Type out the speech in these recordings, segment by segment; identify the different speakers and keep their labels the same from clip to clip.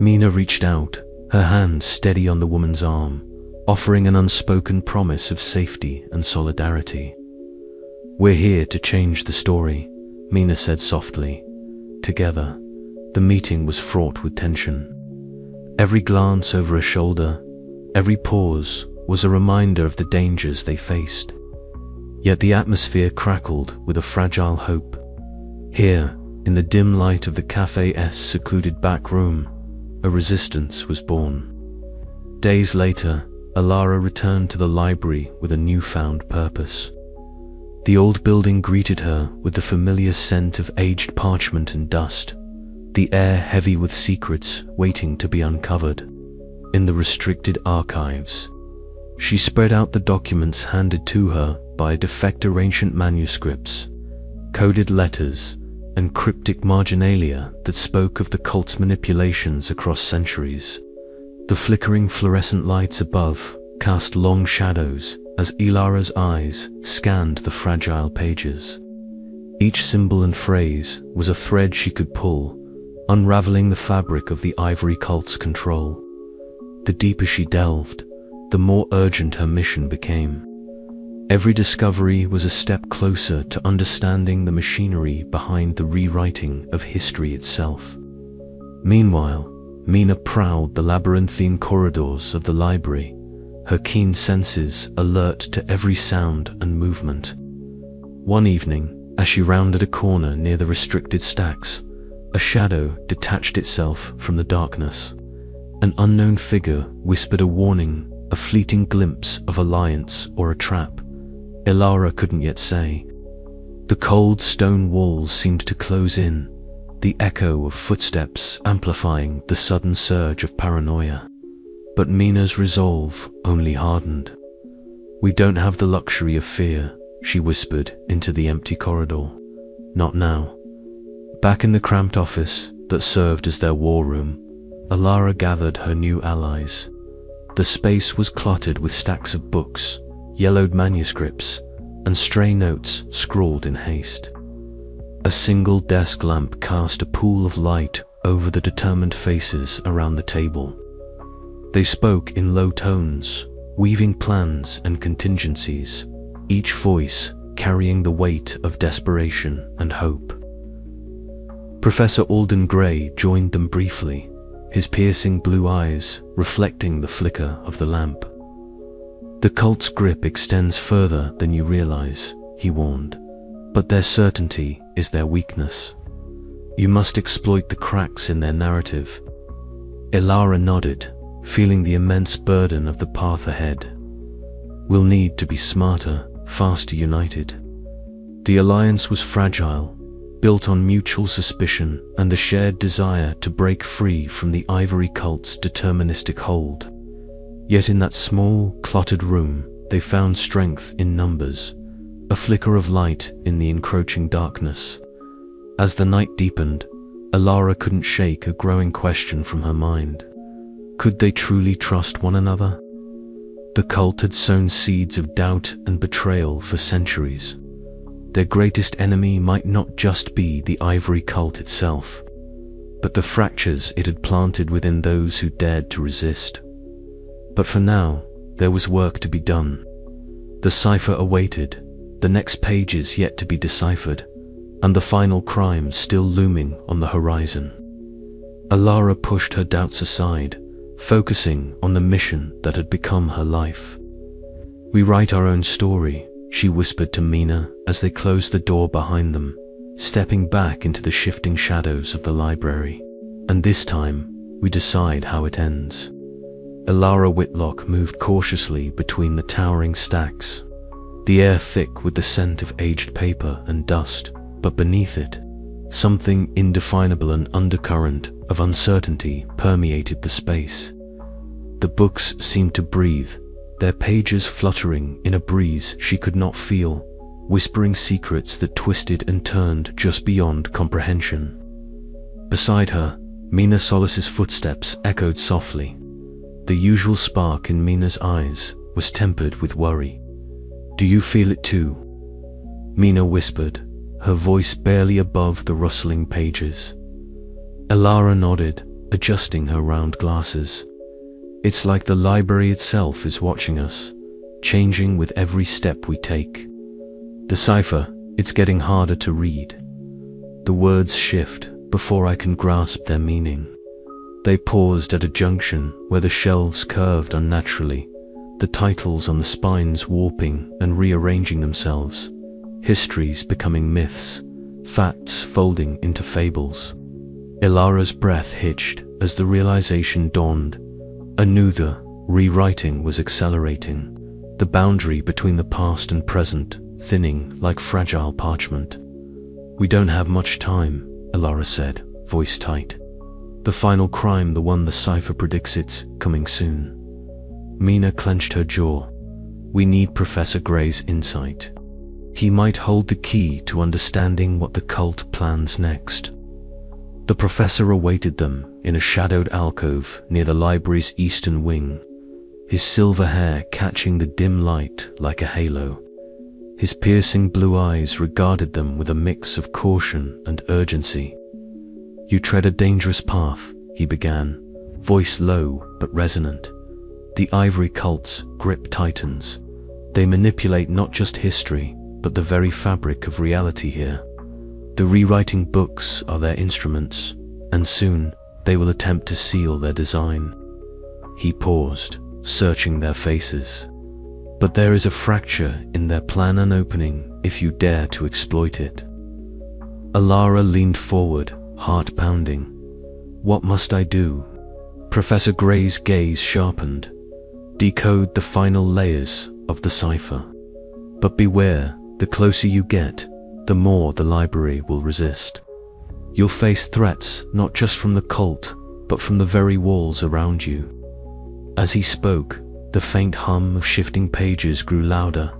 Speaker 1: Mina reached out, her hand steady on the woman's arm, offering an unspoken promise of safety and solidarity. "We're here to change the story," Mina said softly. Together, the meeting was fraught with tension. Every glance over a shoulder, every pause was a reminder of the dangers they faced. Yet the atmosphere crackled with a fragile hope. Here, in the dim light of the cafe's secluded back room, a resistance was born. Days later, Alara returned to the library with a newfound purpose. The old building greeted her with the familiar scent of aged parchment and dust, the air heavy with secrets waiting to be uncovered. In the restricted archives, she spread out the documents handed to her by a defector ancient manuscripts, coded letters, and cryptic marginalia that spoke of the cult's manipulations across centuries. The flickering fluorescent lights above cast long shadows as Ilara's eyes scanned the fragile pages. Each symbol and phrase was a thread she could pull, unraveling the fabric of the Ivory cult's control. The deeper she delved, the more urgent her mission became. Every discovery was a step closer to understanding the machinery behind the rewriting of history itself. Meanwhile, Mina prowled the labyrinthine corridors of the library, her keen senses alert to every sound and movement. One evening, as she rounded a corner near the restricted stacks, a shadow detached itself from the darkness. An unknown figure whispered a warning, a fleeting glimpse of alliance or a trap. Ilara couldn't yet say. The cold stone walls seemed to close in, the echo of footsteps amplifying the sudden surge of paranoia. But Mina's resolve only hardened. "We don't have the luxury of fear," she whispered into the empty corridor. "Not now." Back in the cramped office that served as their war room, Alara gathered her new allies. The space was cluttered with stacks of books, yellowed manuscripts, and stray notes scrawled in haste. A single desk lamp cast a pool of light over the determined faces around the table. They spoke in low tones, weaving plans and contingencies, each voice carrying the weight of desperation and hope. Professor Alden Gray joined them briefly, his piercing blue eyes reflecting the flicker of the lamp. "The cult's grip extends further than you realize," he warned, "but their certainty is their weakness. You must exploit the cracks in their narrative." Ilara nodded, feeling the immense burden of the path ahead. "We'll need to be smarter, faster united." The alliance was fragile, built on mutual suspicion and the shared desire to break free from the Ivory cult's deterministic hold. Yet in that small, cluttered room, they found strength in numbers, a flicker of light in the encroaching darkness. As the night deepened, Alara couldn't shake a growing question from her mind. Could they truly trust one another? The cult had sown seeds of doubt and betrayal for centuries. Their greatest enemy might not just be the Ivory cult itself, but the fractures it had planted within those who dared to resist. But for now, there was work to be done. The cipher awaited, the next pages yet to be deciphered, and the final crime still looming on the horizon. Alara pushed her doubts aside, focusing on the mission that had become her life. "We write our own story," she whispered to Mina as they closed the door behind them, stepping back into the shifting shadows of the library. "And this time, we decide how it ends." Ilara Whitlock moved cautiously between the towering stacks, the air thick with the scent of aged paper and dust, but beneath it, something indefinable, an undercurrent of uncertainty permeated the space. The books seemed to breathe, their pages fluttering in a breeze she could not feel, whispering secrets that twisted and turned just beyond comprehension. Beside her, Mina Solis's footsteps echoed softly. The usual spark in Mina's eyes was tempered with worry. "Do you feel it too?" Mina whispered, her voice barely above the rustling pages. Ilara nodded, adjusting her round glasses. It's like the library itself is watching us, changing with every step we take. The cipher, it's getting harder to read. The words shift before I can grasp their meaning. They paused at a junction where the shelves curved unnaturally, the titles on the spines warping and rearranging themselves, histories becoming myths, facts folding into fables. Ilara's breath hitched as the realization dawned. Anew the rewriting was accelerating, the boundary between the past and present thinning like fragile parchment. "We don't have much time," Ilara said, voice tight. "The final crime, the one the cipher predicts, it's coming soon." Mina clenched her jaw. "We need Professor Gray's insight. He might hold the key to understanding what the cult plans next." The professor awaited them in a shadowed alcove near the library's eastern wing, his silver hair catching the dim light like a halo. His piercing blue eyes regarded them with a mix of caution and urgency. "You tread a dangerous path," he began, voice low but resonant. "The Ivory cult's grip tightens. They manipulate not just history, but the very fabric of reality here. The rewriting books are their instruments, and soon they will attempt to seal their design." He paused, searching their faces. "But there is a fracture in their plan, an opening if you dare to exploit it." Ilara leaned forward, heart pounding. "What must I do?" Professor Gray's gaze sharpened. "Decode the final layers of the cipher. But beware, the closer you get, the more the library will resist. You'll face threats not just from the cult, but from the very walls around you." As he spoke, the faint hum of shifting pages grew louder,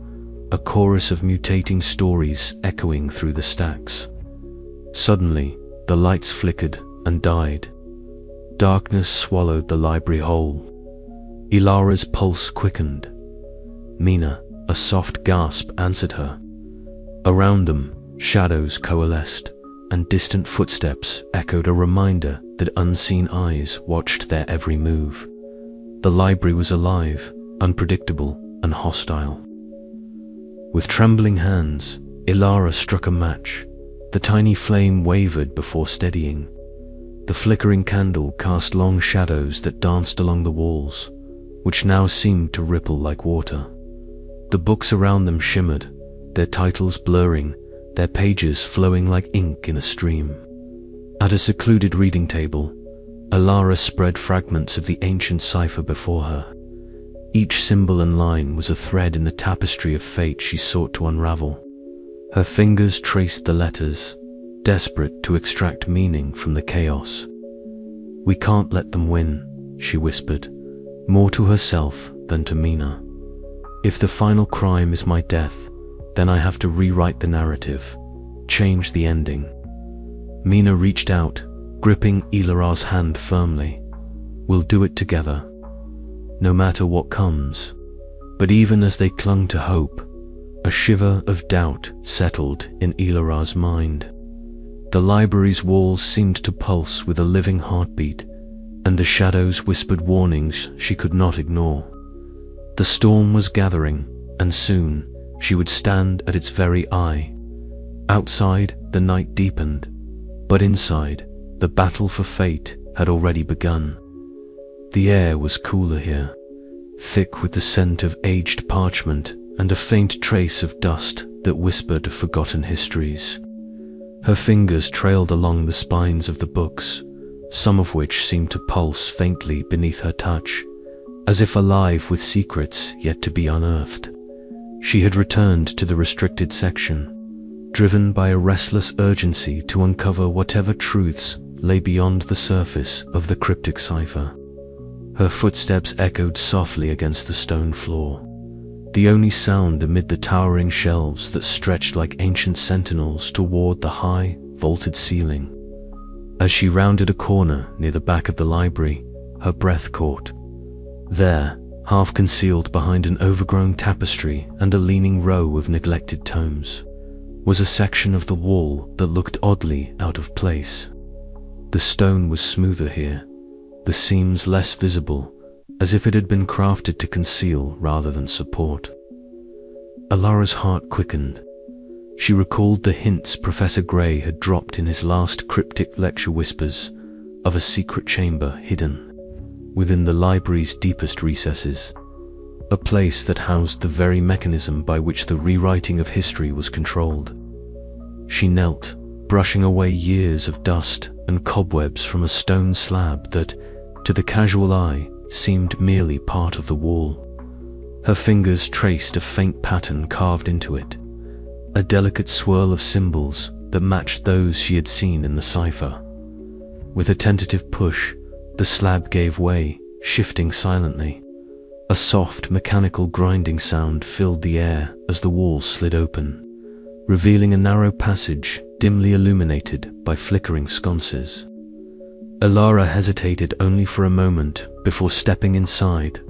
Speaker 1: a chorus of mutating stories echoing through the stacks. Suddenly, the lights flickered and died. Darkness swallowed the library whole. Ilara's pulse quickened. "Mina," a soft gasp answered her. Around them, shadows coalesced, and distant footsteps echoed, a reminder that unseen eyes watched their every move. The library was alive, unpredictable, and hostile. With trembling hands, Ilara struck a match. The tiny flame wavered before steadying. The flickering candle cast long shadows that danced along the walls, which now seemed to ripple like water. The books around them shimmered, their titles blurring, their pages flowing like ink in a stream. At a secluded reading table, Ilara spread fragments of the ancient cipher before her. Each symbol and line was a thread in the tapestry of fate she sought to unravel. Her fingers traced the letters, desperate to extract meaning from the chaos. "We can't let them win," she whispered, more to herself than to Mina. "If the final crime is my death, then I have to rewrite the narrative, change the ending." Mina reached out, gripping Ilara's hand firmly. "We'll do it together, no matter what comes." But even as they clung to hope, a shiver of doubt settled in Ilara's mind. The library's walls seemed to pulse with a living heartbeat, and the shadows whispered warnings she could not ignore. The storm was gathering, and soon she would stand at its very eye. Outside, the night deepened, but inside, the battle for fate had already begun. The air was cooler here, thick with the scent of aged parchment and a faint trace of dust that whispered of forgotten histories. Her fingers trailed along the spines of the books, some of which seemed to pulse faintly beneath her touch, as if alive with secrets yet to be unearthed. She had returned to the restricted section, driven by a restless urgency to uncover whatever truths lay beyond the surface of the cryptic cipher. Her footsteps echoed softly against the stone floor, the only sound amid the towering shelves that stretched like ancient sentinels toward the high, vaulted ceiling. As she rounded a corner near the back of the library, her breath caught. There, half concealed behind an overgrown tapestry and a leaning row of neglected tomes, was a section of the wall that looked oddly out of place. The stone was smoother here, the seams less visible, as if it had been crafted to conceal rather than support. Alara's heart quickened. She recalled the hints Professor Gray had dropped in his last cryptic lecture whispers of a secret chamber hidden within the library's deepest recesses, a place that housed the very mechanism by which the rewriting of history was controlled. She knelt, brushing away years of dust and cobwebs from a stone slab that, to the casual eye, seemed merely part of the wall. Her fingers traced a faint pattern carved into it, a delicate swirl of symbols that matched those she had seen in the cipher. With a tentative push, the slab gave way, shifting silently. A soft, mechanical grinding sound filled the air as the walls slid open, revealing a narrow passage dimly illuminated by flickering sconces. Alara hesitated only for a moment before stepping inside,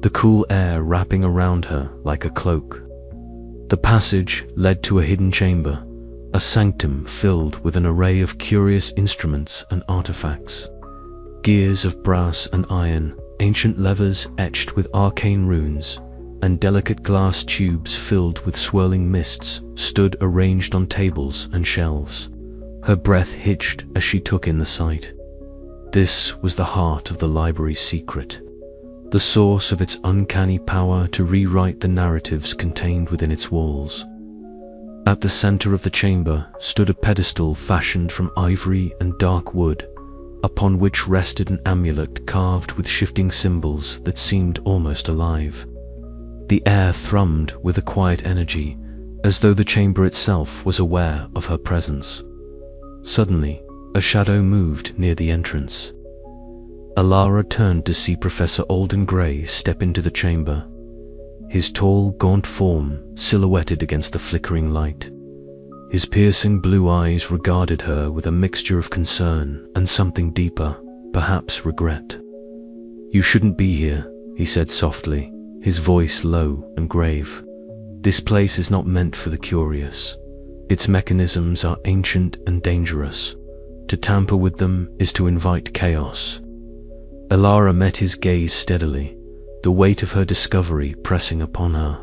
Speaker 1: the cool air wrapping around her like a cloak. The passage led to a hidden chamber, a sanctum filled with an array of curious instruments and artifacts. Gears of brass and iron, ancient levers etched with arcane runes, and delicate glass tubes filled with swirling mists stood arranged on tables and shelves. Her breath hitched as she took in the sight. This was the heart of the library's secret, the source of its uncanny power to rewrite the narratives contained within its walls. At the center of the chamber stood a pedestal fashioned from ivory and dark wood, upon which rested an amulet carved with shifting symbols that seemed almost alive. The air thrummed with a quiet energy, as though the chamber itself was aware of her presence. Suddenly, a shadow moved near the entrance. Alara turned to see Professor Alden Gray step into the chamber, his tall, gaunt form silhouetted against the flickering light. His piercing blue eyes regarded her with a mixture of concern and something deeper, perhaps regret. "You shouldn't be here," he said softly, his voice low and grave. "This place is not meant for the curious. Its mechanisms are ancient and dangerous. To tamper with them is to invite chaos." Alara met his gaze steadily, the weight of her discovery pressing upon her.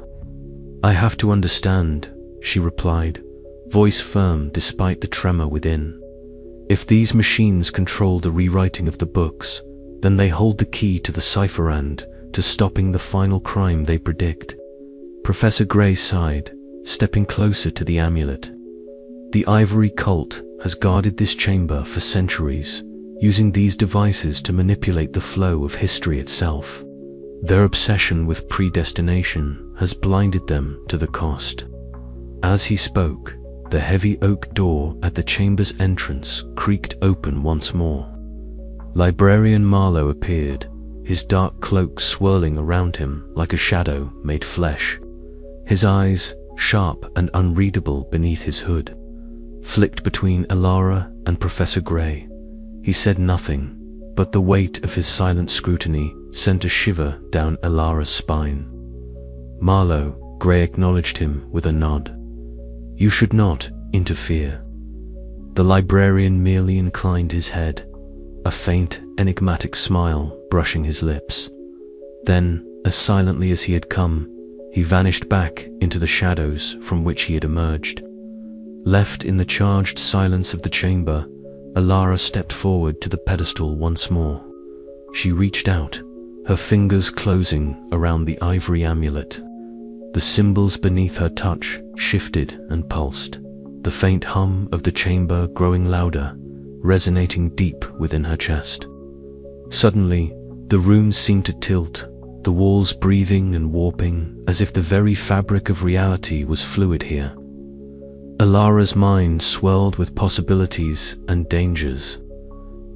Speaker 1: "I have to understand," she replied, voice firm despite the tremor within. "If these machines control the rewriting of the books, then they hold the key to the cipher and to stopping the final crime they predict." Professor Gray sighed, stepping closer to the amulet. "The Ivory cult has guarded this chamber for centuries, using these devices to manipulate the flow of history itself. Their obsession with predestination has blinded them to the cost." As he spoke, the heavy oak door at the chamber's entrance creaked open once more. Librarian Marlowe appeared, his dark cloak swirling around him like a shadow made flesh. His eyes, sharp and unreadable beneath his hood, flicked between Alara and Professor Gray. He said nothing, but the weight of his silent scrutiny sent a shiver down Alara's spine. "Marlowe," Gray acknowledged him with a nod. "You should not interfere." The librarian merely inclined his head, a faint, enigmatic smile brushing his lips. Then, as silently as he had come, he vanished back into the shadows from which he had emerged. Left in the charged silence of the chamber, Alara stepped forward to the pedestal once more. She reached out, her fingers closing around the ivory amulet. The symbols beneath her touch shifted and pulsed, the faint hum of the chamber growing louder, resonating deep within her chest. Suddenly, the room seemed to tilt, the walls breathing and warping as if the very fabric of reality was fluid here. Alara's mind swelled with possibilities and dangers.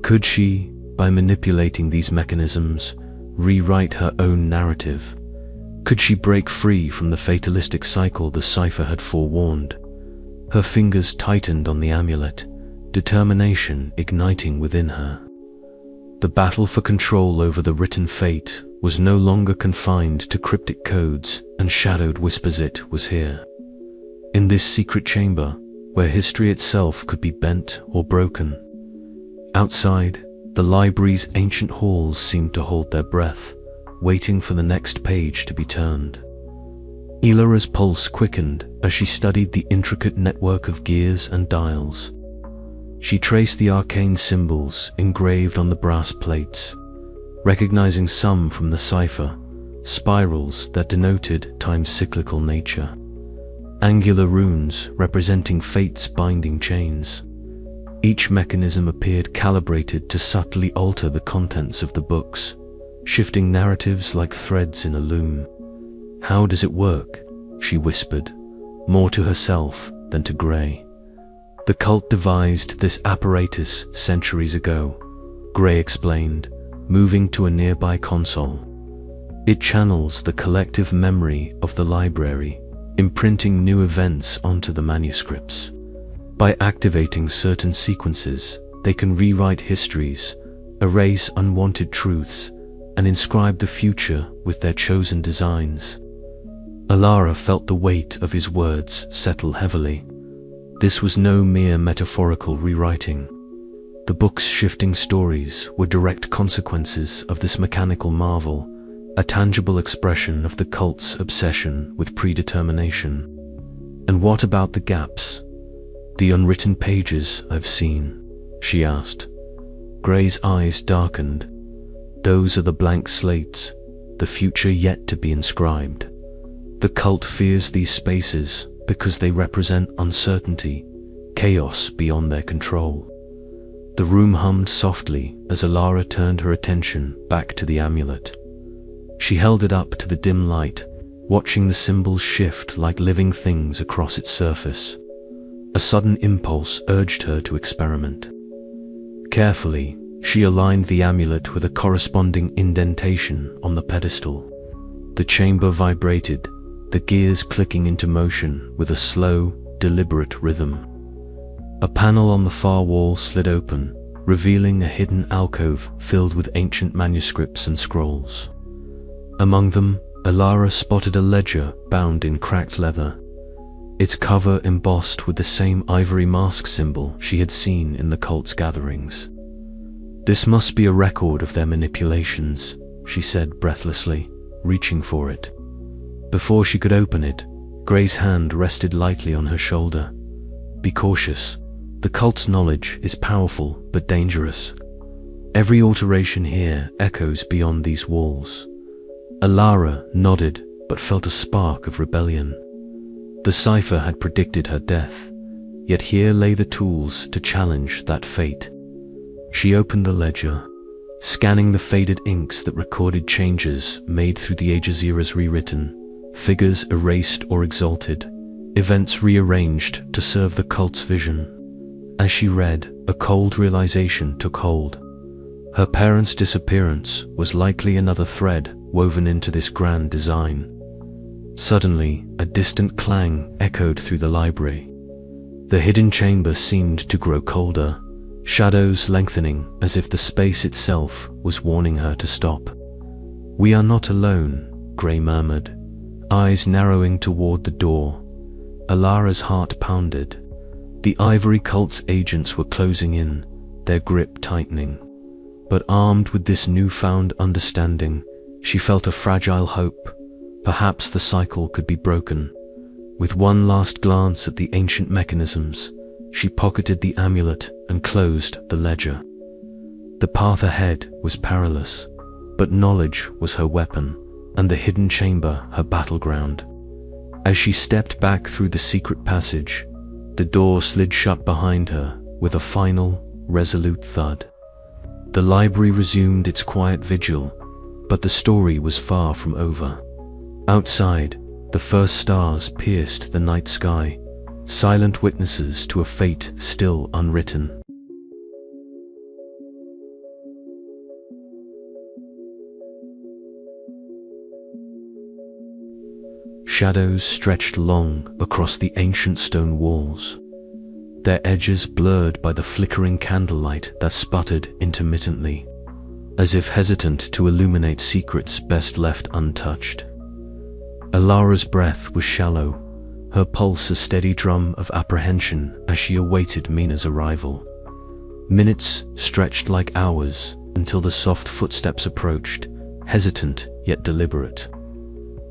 Speaker 1: Could she, by manipulating these mechanisms, rewrite her own narrative? Could she break free from the fatalistic cycle the cipher had forewarned? Her fingers tightened on the amulet, determination igniting within her. The battle for control over the written fate was no longer confined to cryptic codes and shadowed whispers. It was here, in this secret chamber, where history itself could be bent or broken. Outside, The library's ancient halls seemed to hold their breath, waiting for the next page to be turned. Ilara's pulse quickened as she studied the intricate network of gears and dials. She traced the arcane symbols engraved on the brass plates, recognizing some from the cipher, spirals that denoted time's cyclical nature, angular runes representing fate's binding chains. Each mechanism appeared calibrated to subtly alter the contents of the books, shifting narratives like threads in a loom. "How does it work?" she whispered, more to herself than to Gray. "The cult devised this apparatus centuries ago," Gray explained, moving to a nearby console. "It channels the collective memory of the library, imprinting new events onto the manuscripts. By activating certain sequences, they can rewrite histories, erase unwanted truths, and inscribe the future with their chosen designs." Ilara felt the weight of his words settle heavily. This was no mere metaphorical rewriting. The book's shifting stories were direct consequences of this mechanical marvel, a tangible expression of the cult's obsession with predetermination. "And what about the gaps? The unwritten pages I've seen?" she asked. Gray's eyes darkened. "Those are the blank slates, the future yet to be inscribed. The cult fears these spaces because they represent uncertainty, chaos beyond their control." The room hummed softly as Ilara turned her attention back to the amulet. She held it up to the dim light, watching the symbols shift like living things across its surface. A sudden impulse urged her to experiment. Carefully, she aligned the amulet with a corresponding indentation on the pedestal. The chamber vibrated, the gears clicking into motion with a slow, deliberate rhythm. A panel on the far wall slid open, revealing a hidden alcove filled with ancient manuscripts and scrolls. Among them, Ilara spotted a ledger bound in cracked leather, its cover embossed with the same ivory mask symbol she had seen in the cult's gatherings. "This must be a record of their manipulations," she said breathlessly, reaching for it. Before she could open it, Gray's hand rested lightly on her shoulder. "Be cautious. The cult's knowledge is powerful but dangerous. Every alteration here echoes beyond these walls." Ilara nodded but felt a spark of rebellion. The cipher had predicted her death, yet here lay the tools to challenge that fate. She opened the ledger, scanning the faded inks that recorded changes made through the ages eras rewritten, figures erased or exalted, events rearranged to serve the cult's vision. As she read, a cold realization took hold. Her parents' disappearance was likely another thread woven into this grand design. Suddenly, a distant clang echoed through the library. The hidden chamber seemed to grow colder, shadows lengthening as if the space itself was warning her to stop. "We are not alone," Gray murmured, eyes narrowing toward the door. Ilara's heart pounded. The Ivory cult's agents were closing in, their grip tightening. But armed with this newfound understanding, she felt a fragile hope. Perhaps the cycle could be broken. With one last glance at the ancient mechanisms, she pocketed the amulet and closed the ledger. The path ahead was perilous, but knowledge was her weapon, and the hidden chamber her battleground. As she stepped back through the secret passage, the door slid shut behind her with a final, resolute thud. The library resumed its quiet vigil, but the story was far from over. Outside, the first stars pierced the night sky, silent witnesses to a fate still unwritten. Shadows stretched long across the ancient stone walls, their edges blurred by the flickering candlelight that sputtered intermittently, as if hesitant to illuminate secrets best left untouched. Ilara's breath was shallow, her pulse a steady drum of apprehension as she awaited Mina's arrival. Minutes stretched like hours until the soft footsteps approached, hesitant yet deliberate.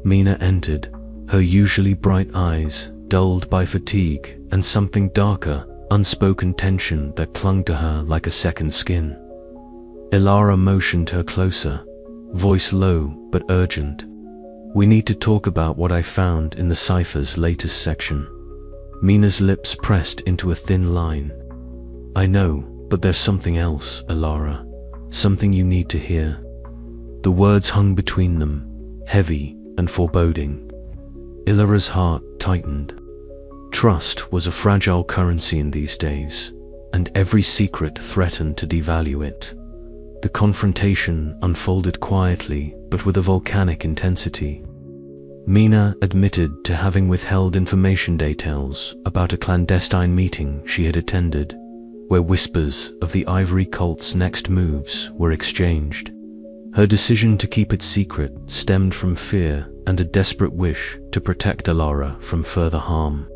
Speaker 1: Mina entered, her usually bright eyes dulled by fatigue and something darker, unspoken tension that clung to her like a second skin. Ilara motioned her closer, voice low but urgent. "We need to talk about what I found in the cipher's latest section." Mina's lips pressed into a thin line. "I know, but there's something else, Ilara. Something you need to hear." The words hung between them, heavy and foreboding. Ilara's heart tightened. Trust was a fragile currency in these days, and every secret threatened to devalue it. The confrontation unfolded quietly, but with a volcanic intensity. Mina admitted to having withheld information details about a clandestine meeting she had attended, where whispers of the Ivory cult's next moves were exchanged. Her decision to keep it secret stemmed from fear and a desperate wish to protect Ilara from further harm.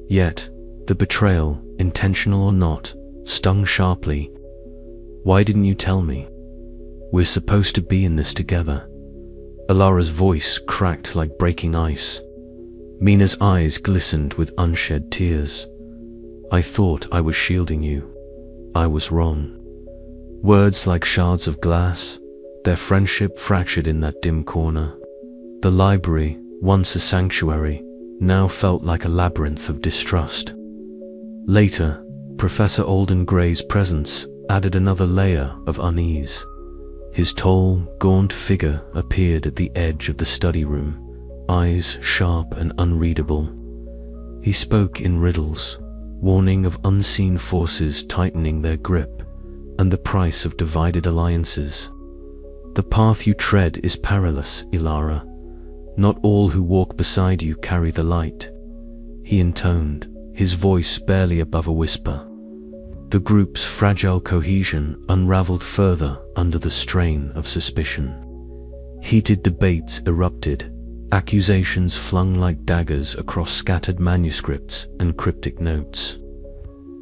Speaker 1: Yet, the betrayal, intentional or not, stung sharply. "Why didn't you tell me? We're supposed to be in this together." Ilara's voice cracked like breaking ice. Mina's eyes glistened with unshed tears. "I thought I was shielding you. I was wrong." Words like shards of glass, their friendship fractured in that dim corner. The library, once a sanctuary, now felt like a labyrinth of distrust. Later, Professor Alden Gray's presence added another layer of unease. His tall, gaunt figure appeared at the edge of the study room, eyes sharp and unreadable. He spoke in riddles, warning of unseen forces tightening their grip, and the price of divided alliances. "The path you tread is perilous, Ilara. Not all who walk beside you carry the light," he intoned, his voice barely above a whisper. The group's fragile cohesion unraveled further under the strain of suspicion. Heated debates erupted, accusations flung like daggers across scattered manuscripts and cryptic notes.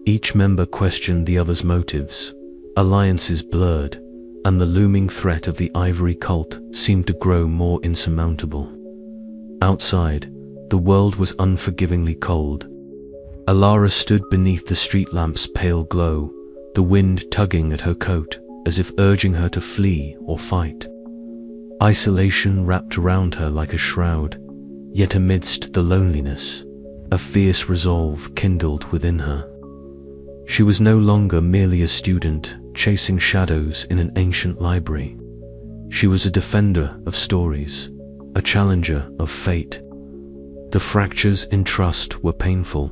Speaker 1: Each member questioned the other's motives, alliances blurred, and the looming threat of the Ivory cult seemed to grow more insurmountable. Outside, the world was unforgivingly cold. Ilara stood beneath the street lamp's pale glow, the wind tugging at her coat as if urging her to flee or fight. Isolation wrapped around her like a shroud, yet amidst the loneliness, a fierce resolve kindled within her. She was no longer merely a student chasing shadows in an ancient library. She was a defender of stories, a challenger of fate. The fractures in trust were painful,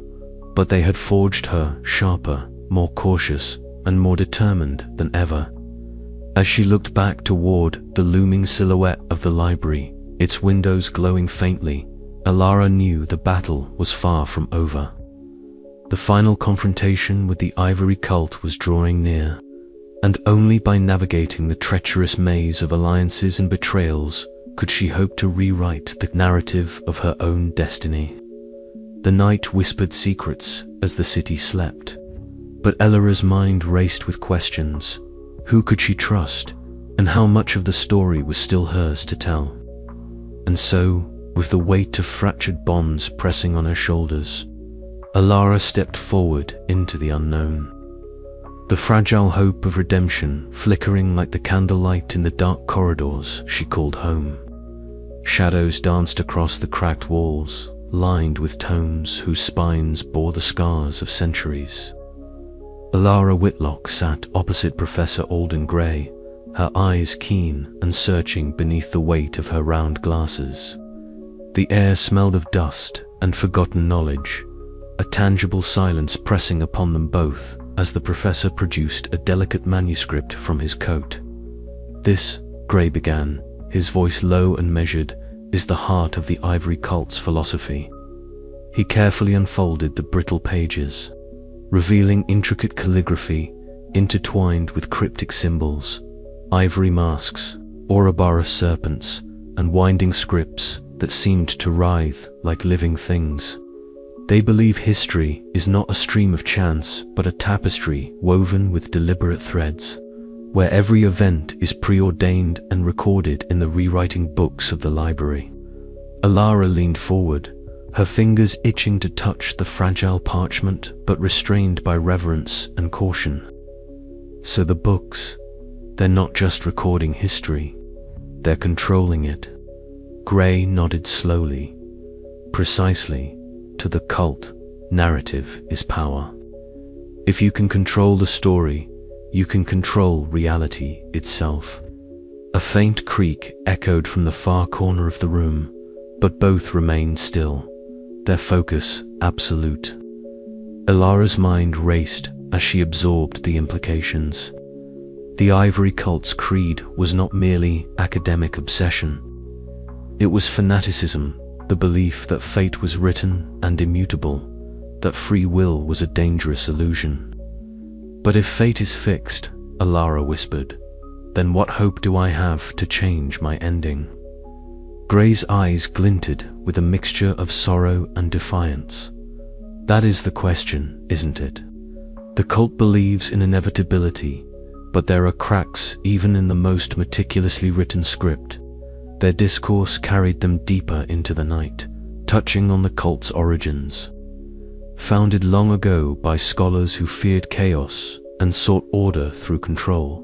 Speaker 1: but they had forged her sharper, more cautious, and more determined than ever. As she looked back toward the looming silhouette of the library, its windows glowing faintly, Ilara knew the battle was far from over. The final confrontation with the Ivory cult was drawing near, and only by navigating the treacherous maze of alliances and betrayals could she hope to rewrite the narrative of her own destiny. The night whispered secrets as the city slept, but Ilara's mind raced with questions. Who could she trust, and how much of the story was still hers to tell? And so, with the weight of fractured bonds pressing on her shoulders, Ilara stepped forward into the unknown. The fragile hope of redemption flickering like the candlelight in the dark corridors she called home. Shadows danced across the cracked walls, lined with tomes whose spines bore the scars of centuries. Ilara Whitlock sat opposite Professor Alden Gray, her eyes keen and searching beneath the weight of her round glasses. The air smelled of dust and forgotten knowledge, a tangible silence pressing upon them both as the professor produced a delicate manuscript from his coat. "This," Gray began, his voice low and measured, "is the heart of the Ivory cult's philosophy." He carefully unfolded the brittle pages, revealing intricate calligraphy intertwined with cryptic symbols, ivory masks, Ouroboros serpents, and winding scripts that seemed to writhe like living things. They believe history is not a stream of chance, but a tapestry woven with deliberate threads, where every event is preordained and recorded in the rewriting books of the library. Alara leaned forward, her fingers itching to touch the fragile parchment, but restrained by reverence and caution. So the books, they're not just recording history, they're controlling it. Gray nodded slowly. Precisely, to the cult, narrative is power. If you can control the story, you can control reality itself. A faint creak echoed from the far corner of the room, but both remained still, their focus absolute. Alara's mind raced as she absorbed the implications. The Ivory cult's creed was not merely academic obsession. It was fanaticism, the belief that fate was written and immutable, that free will was a dangerous illusion. But if fate is fixed, Alara whispered, then what hope do I have to change my ending? Gray's eyes glinted with a mixture of sorrow and defiance. That is the question, isn't it? The cult believes in inevitability, but there are cracks even in the most meticulously written script. Their discourse carried them deeper into the night, touching on the cult's origins. Founded long ago by scholars who feared chaos and sought order through control,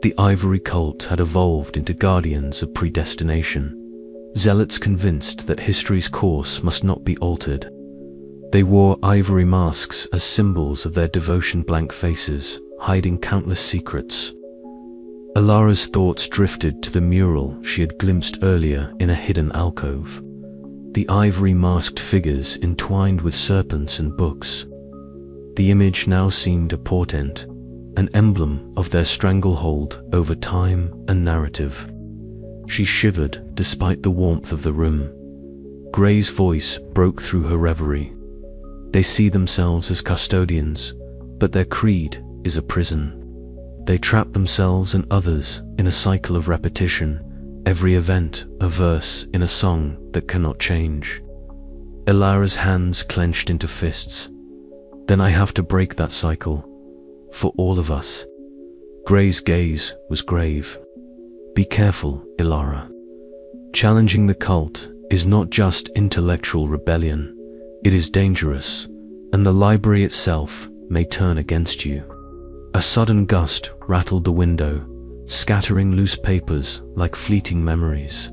Speaker 1: the Ivory cult had evolved into guardians of predestination, zealots convinced that history's course must not be altered. They wore ivory masks as symbols of their devotion, blank faces, hiding countless secrets. Alara's thoughts drifted to the mural she had glimpsed earlier in a hidden alcove. The ivory masked figures entwined with serpents and books. The image now seemed a portent, an emblem of their stranglehold over time and narrative. She shivered despite the warmth of the room. Gray's voice broke through her reverie. They see themselves as custodians, but their creed is a prison. They trap themselves and others in a cycle of repetition, every event a verse in a song that cannot change. Alara's hands clenched into fists. Then I have to break that cycle. For all of us. Gray's gaze was grave. Be careful, Alara. Challenging the cult is not just intellectual rebellion. It is dangerous, and the library itself may turn against you. A sudden gust rattled the window, scattering loose papers like fleeting memories.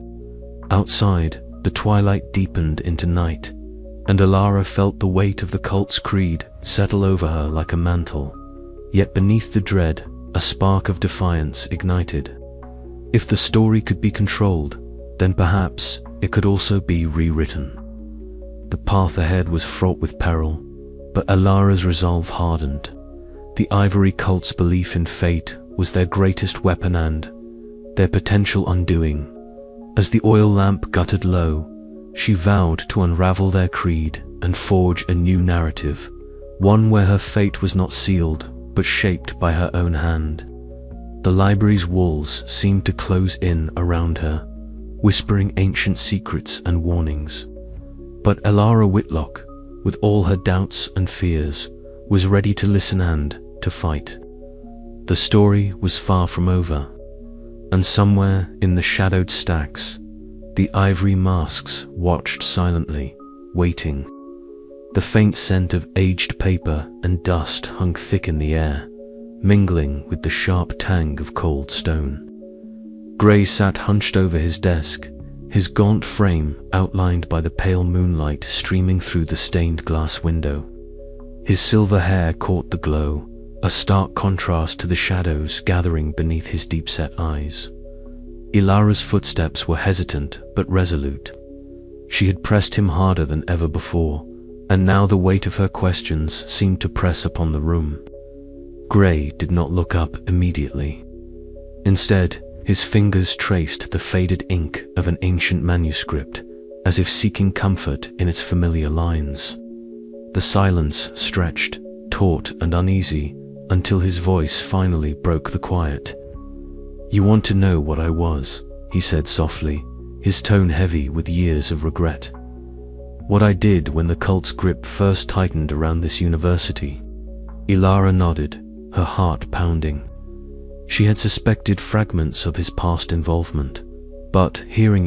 Speaker 1: Outside, the twilight deepened into night, and Alara felt the weight of the cult's creed settle over her like a mantle. Yet beneath the dread, a spark of defiance ignited. If the story could be controlled, then perhaps it could also be rewritten. The path ahead was fraught with peril, but Alara's resolve hardened. The Ivory cult's belief in fate was their greatest weapon and their potential undoing. As the oil lamp guttered low, she vowed to unravel their creed and forge a new narrative, one where her fate was not sealed, but shaped by her own hand. The library's walls seemed to close in around her, whispering ancient secrets and warnings. But Alara Whitlock, with all her doubts and fears, was ready to listen and to fight. The story was far from over, and somewhere in the shadowed stacks, the ivory masks watched silently, waiting. The faint scent of aged paper and dust hung thick in the air, mingling with the sharp tang of cold stone. Gray sat hunched over his desk, his gaunt frame outlined by the pale moonlight streaming through the stained glass window. His silver hair caught the glow, a stark contrast to the shadows gathering beneath his deep-set eyes. Alara's footsteps were hesitant but resolute. She had pressed him harder than ever before, and now the weight of her questions seemed to press upon the room. Gray did not look up immediately. Instead, his fingers traced the faded ink of an ancient manuscript, as if seeking comfort in its familiar lines. The silence stretched, taut and uneasy, until his voice finally broke the quiet. "You want to know what I was," he said softly, his tone heavy with years of regret. What I did when the cult's grip first tightened around this university. Ilara nodded, her heart pounding. She had suspected fragments of his past involvement, but hearing